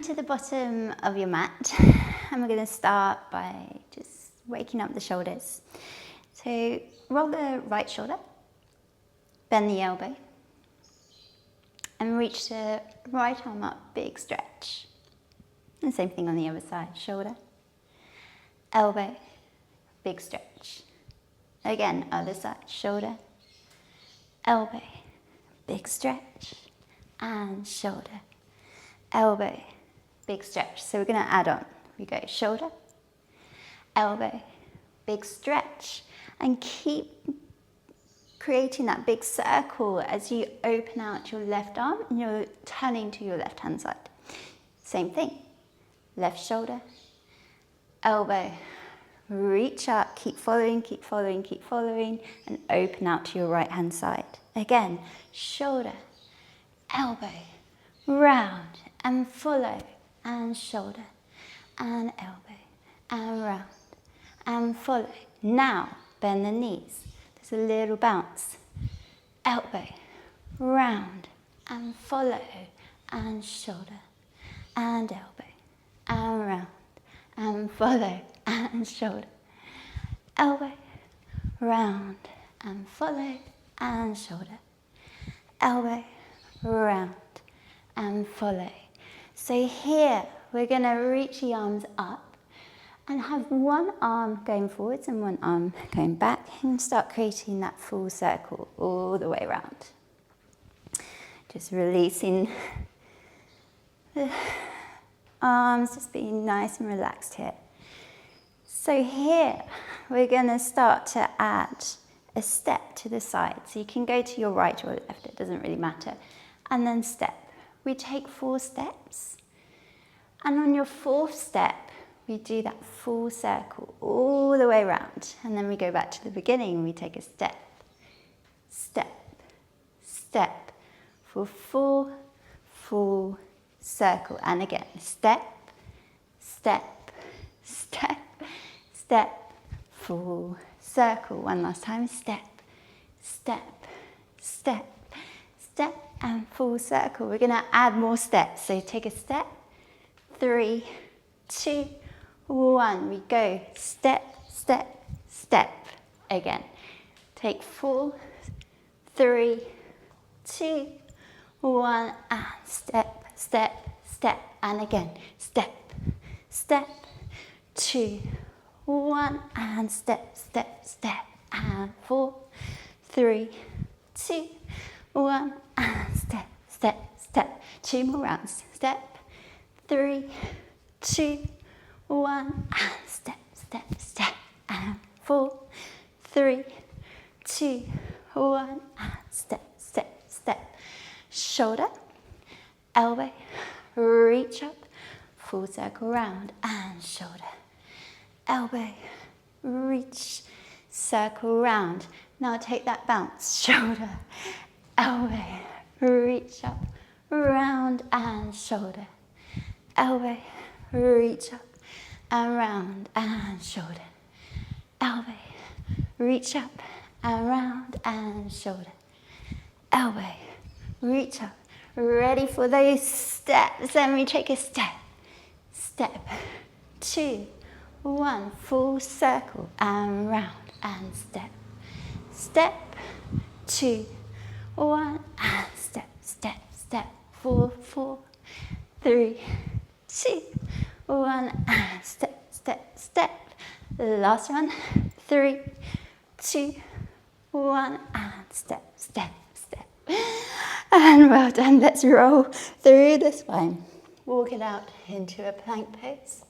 to the bottom of your mat and we're going to start by just waking up the shoulders. So roll the right shoulder, bend the elbow and reach the right arm up, big stretch. And same thing on the other side, shoulder, elbow, big stretch. Again, other side, shoulder, elbow, big stretch, and shoulder, elbow, big stretch. So we're going to add on. We go shoulder, elbow, big stretch, and keep creating that big circle as you open out your left arm and you're turning to your left hand side. Same thing, left shoulder, elbow, reach up, keep following, keep following, keep following, and open out to your right hand side. Again, shoulder, elbow, round, and follow, and shoulder, and elbow, and round, and follow. Now, bend the knees. There's a little bounce. Elbow, round, and follow, and shoulder, and elbow, and round, and follow, and shoulder, elbow, round, and follow, and shoulder, elbow, round, and follow. So here we're going to reach the arms up and have one arm going forwards and one arm going back and start creating that full circle all the way around. Just releasing the arms, just being nice and relaxed here. So here we're going to start to add a step to the side. So you can go to your right or left, it doesn't really matter. And then step. We take 4 steps. And on your 4th step, we do that full circle all the way around. And then we go back to the beginning. We take a step, step, step for 4 full circle. And again, step, step, step, step, full circle. One last time, step, step, step, step, and full circle. We're going to add more steps. So take a step, 3, 2, 1. We go step, step, step. Again, take 4, 3, 2, 1, and step, step, step. And again, step, step, 2, 1, and step, step, step. And 4, 3, 2, 1, and step, step, step. 2 more rounds. Step, 3, 2, 1, and step, step, step. And 4, 3, 2, 1, and step, step, step. Shoulder, elbow, reach up, full circle round, and shoulder, elbow, reach, circle round. Now take that bounce, shoulder, elbow, reach up, round, and shoulder, elbow, reach up, and round, and shoulder, elbow, reach up, and round, and shoulder, elbow, reach up. Ready for those steps. Then we take a step, step, 2, 1, full circle, and round, and step, step, 2, 1, and step, step, step, 4, 4, 3, 2, 1, and step, step, step. Last one, 3, 2, 1, and step, step, step. And well done. Let's roll through the spine. Walk it out into a plank pose.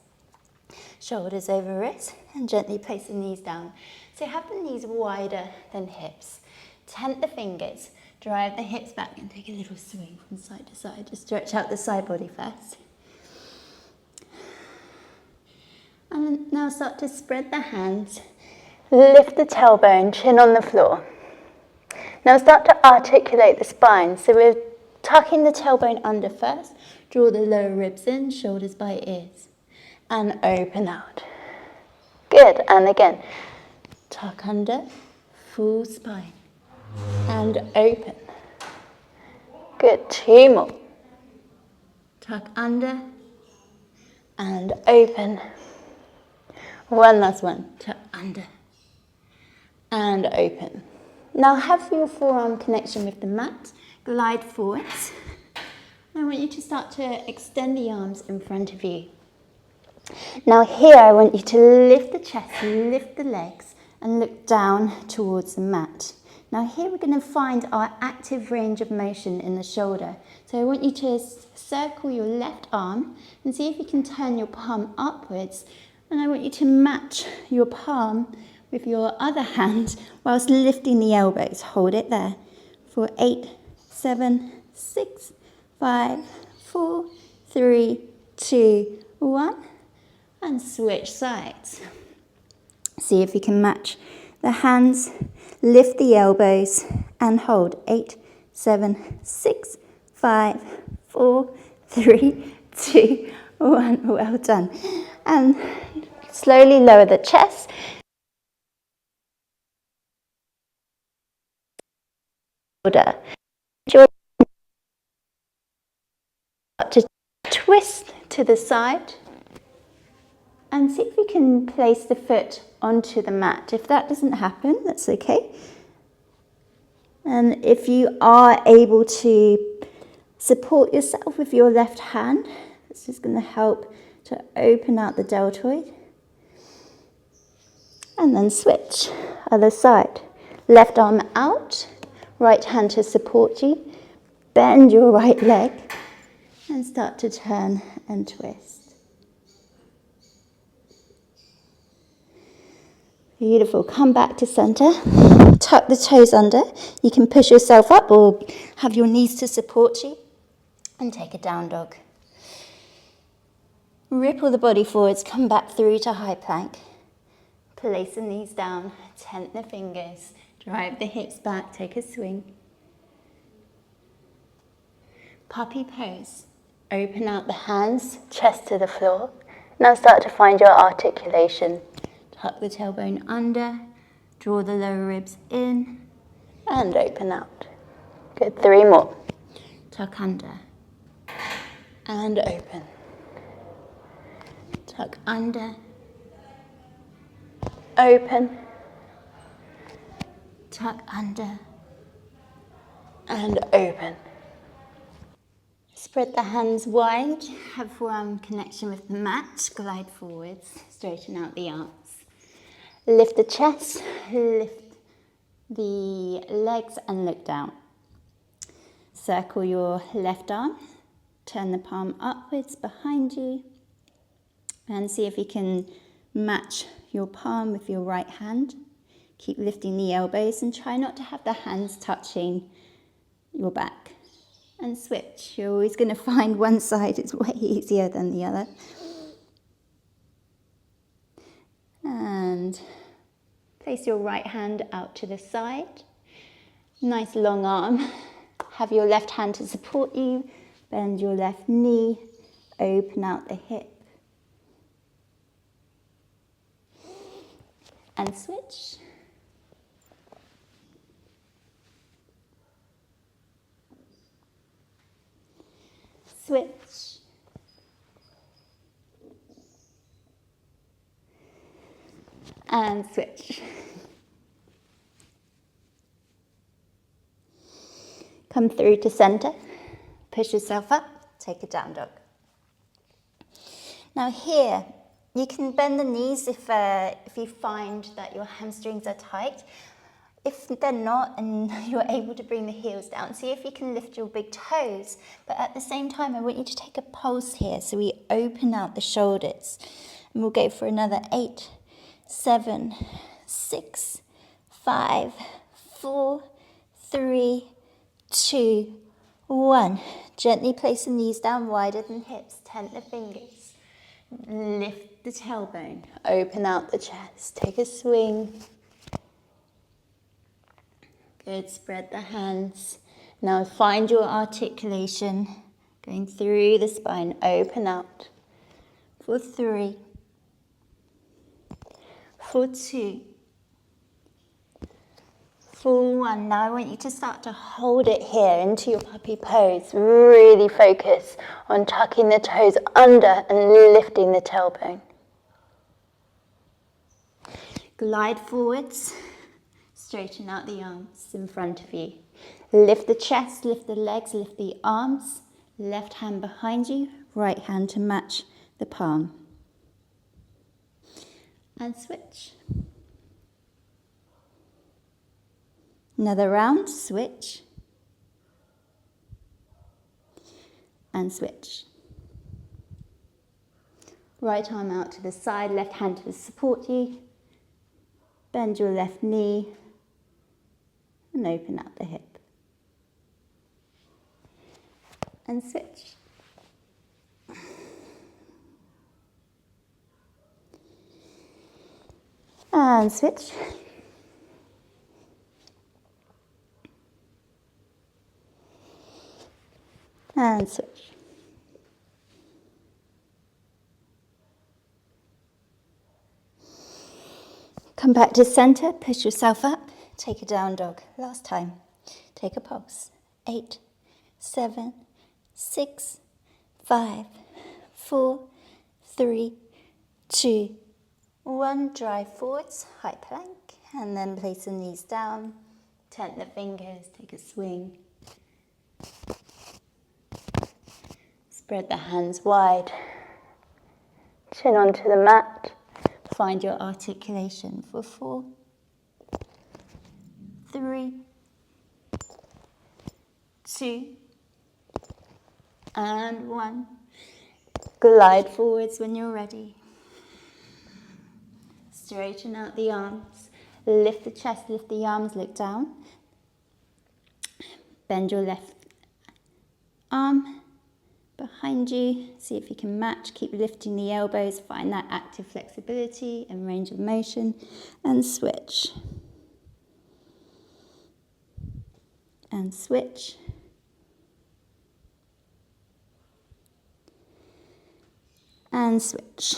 Shoulders over wrists and gently place the knees down. So have the knees wider than hips. Tent the fingers, drive the hips back and take a little swing from side to side. Just stretch out the side body first. And now start to spread the hands. Lift the tailbone, chin on the floor. Now start to articulate the spine. So we're tucking the tailbone under first. Draw the lower ribs in, shoulders by ears. And open out. Good. And again, tuck under, full spine. And open. Good. 2 more. Tuck under, and open. One last one, tuck under and open. Now have your forearm connection with the mat, glide forwards. I want you to start to extend the arms in front of you. Now here I want you to lift the chest, lift the legs and look down towards the mat. Now here we're going to find our active range of motion in the shoulder. So I want you to circle your left arm and see if you can turn your palm upwards, and I want you to match your palm with your other hand whilst lifting the elbows. Hold it there for 8, 7, 6, 5, 4, 3, 2, 1, and switch sides. See if you can match the hands, lift the elbows and hold. 8, 7, 6, 5, 4, 3, 2, 1. Well done. And slowly lower the chest. To twist to the side and see if you can place the foot onto the mat. If that doesn't happen, that's okay. And if you are able to support yourself with your left hand, this is going to help to open out the deltoid. And then switch, other side. Left arm out, right hand to support you. Bend your right leg and start to turn and twist. Beautiful. Come back to center. Tuck the toes under. You can push yourself up or have your knees to support you. And take a down dog. Ripple the body forwards. Come back through to high plank. Place the knees down. Tent the fingers. Drive the hips back. Take a swing. Puppy pose. Open out the hands, chest to the floor. Now start to find your articulation. Tuck the tailbone under, draw the lower ribs in, and open out. Good, 3 more. Tuck under, and open. Tuck under, open, tuck under, and open. Spread the hands wide, have forearm connection with the mat, glide forwards, straighten out the arms. Lift the chest, lift the legs and look down. Circle your left arm, turn the palm upwards behind you and see if you can match your palm with your right hand. Keep lifting the elbows and try not to have the hands touching your back. And switch. You're always going to find one side is way easier than the other. And place your right hand out to the side. Nice long arm. Have your left hand to support you. Bend your left knee. Open out the hip. And switch. Switch. And switch. Come through to center. Push yourself up. Take a down dog. Now here, you can bend the knees if you find that your hamstrings are tight. If they're not and you're able to bring the heels down, see if you can lift your big toes. But at the same time, I want you to take a pulse here. So we open out the shoulders. And we'll go for another 8, 7, 6, 5, 4, 3, 2, 1. Gently place the knees down wider than hips. Tent the fingers. Lift the tailbone. Open out the chest. Take a swing. Good, spread the hands. Now find your articulation, going through the spine, open out. For 3, for 2, Full one. Now I want you to start to hold it here into your puppy pose. Really focus on tucking the toes under and lifting the tailbone. Glide forwards. Straighten out the arms in front of you. Lift the chest, lift the legs, lift the arms. Left hand behind you, right hand to match the palm. And switch. Another round, switch. And switch. Right arm out to the side, left hand to support you. Bend your left knee and open out the hip. And switch. And switch. And switch. Come back to center, push yourself up, take a down dog. Last time. Take a pulse. 8, 7, 6, 5, 4, 3, 2, 1. Drive forwards, high plank, and then place the knees down. Turn the fingers, take a swing. Spread the hands wide. Chin onto the mat. Find your articulation for 4, 3, 2, and 1. Glide forwards when you're ready. Straighten out the arms. Lift the chest, lift the arms, look down. Bend your left arm behind you. See if you can match. Keep lifting the elbows. Find that active flexibility and range of motion. And switch. And switch. And switch.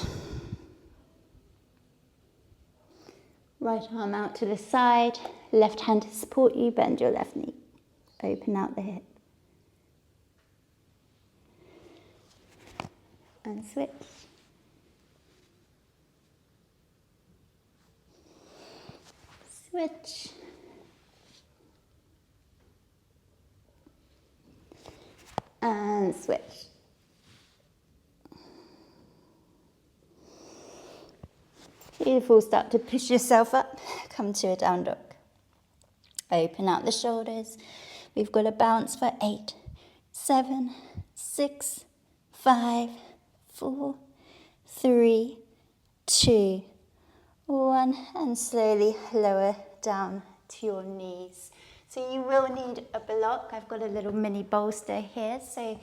Right arm out to the side. Left hand to support you. Bend your left knee. Open out the hip. And switch. Switch. And switch. Beautiful. Start to push yourself up. Come to a down dog. Open out the shoulders. We've got a bounce for 8, 7, 6, 5, 4, 3, 2, 1. And slowly lower down to your knees. So you will need a block. I've got a little mini bolster here, so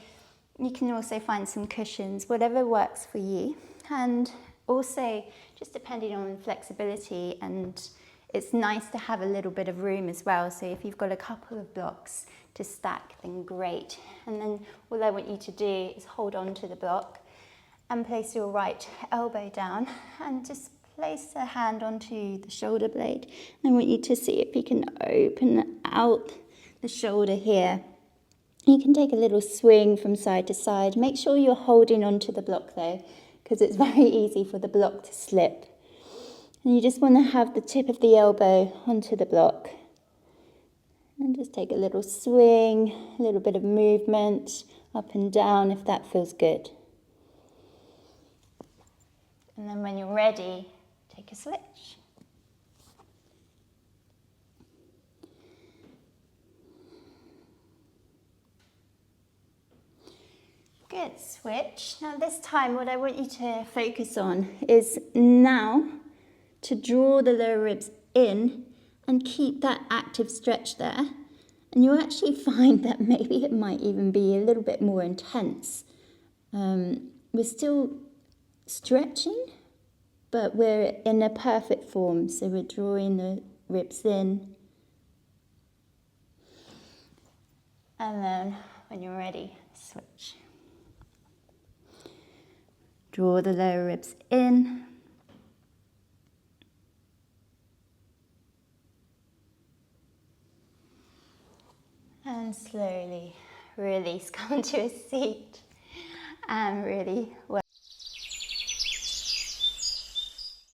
you can also find some cushions, whatever works for you. And also, just depending on flexibility, and it's nice to have a little bit of room as well. So if you've got a couple of blocks to stack, then great. And then all I want you to do is hold on to the block and place your right elbow down and just place a hand onto the shoulder blade. I want you to see if you can open out the shoulder here. You can take a little swing from side to side. Make sure you're holding onto the block though, because it's very easy for the block to slip. And you just want to have the tip of the elbow onto the block. And just take a little swing, a little bit of movement up and down if that feels good. And then when you're ready, take a switch. Good, switch. Now this time what I want you to focus on is now to draw the lower ribs in and keep that active stretch there. And you'll actually find that maybe it might even be a little bit more intense. We're still stretching, but we're in a perfect form. So we're drawing the ribs in. And then when you're ready, switch. Draw the lower ribs in. And slowly release, come to a seat and really